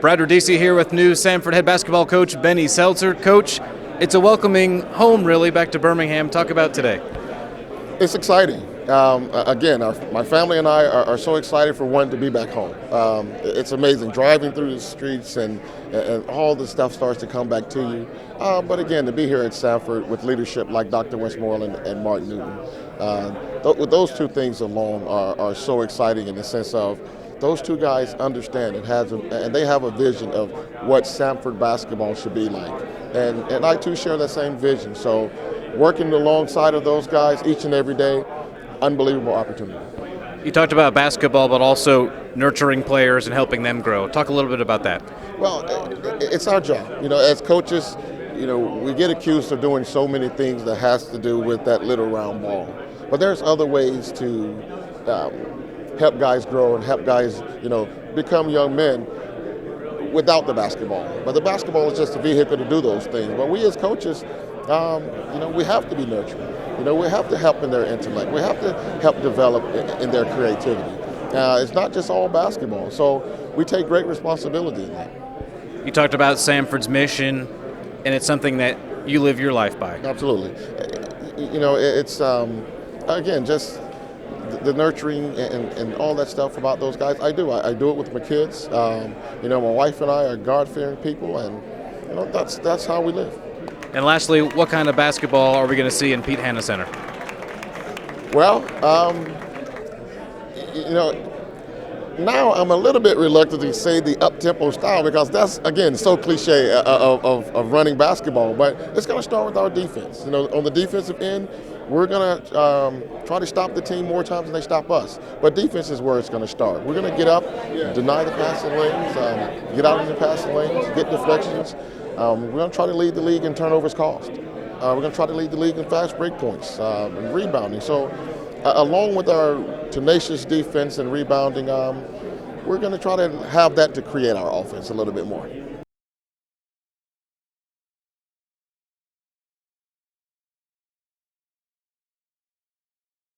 Brad Rodisi here with new Samford head basketball coach Bennie Seltzer. Coach, it's a welcoming home, really, back to Birmingham. Talk about today. It's exciting. Again, my family and I are so excited for one to be back home. It's amazing driving through the streets and all the stuff starts to come back to you. But again, to be here at Samford with leadership like Dr. Westmoreland and Martin Newton, those two things alone are so exciting in the sense of those two guys understand and they have a vision of what Samford basketball should be like. And I too share that same vision. So working alongside of those guys each and every day, unbelievable opportunity. You talked about basketball, but also nurturing players and helping them grow. Talk a little bit about that. Well, it's our job. As coaches, we get accused of doing so many things that has to do with that little round ball. But there's other ways to help guys grow and help guys, become young men without the basketball. But the basketball is just a vehicle to do those things. But we as coaches, we have to be nurturing. We have to help in their intellect. We have to help develop in their creativity. It's not just all basketball. So we take great responsibility in that. You talked about Samford's mission, and it's something that you live your life by. Absolutely. It's, again, just the nurturing and all that stuff about those guys. I do it with my kids. My wife and I are God-fearing people, and that's how we live. And lastly, what kind of basketball are we going to see in Pete Hanna Center? Well, now I'm a little bit reluctant to say the up-tempo style because that's, again, so cliche of running basketball. But it's going to start with our defense. On the defensive end, we're going to try to stop the team more times than they stop us. But defense is where it's going to start. We're going to get up, deny the passing lanes, get out in the passing lanes, get deflections. We're going to try to lead the league in turnovers caused. We're going to try to lead the league in fast break points and rebounding. So along with our tenacious defense and rebounding, we're going to try to have that to create our offense a little bit more.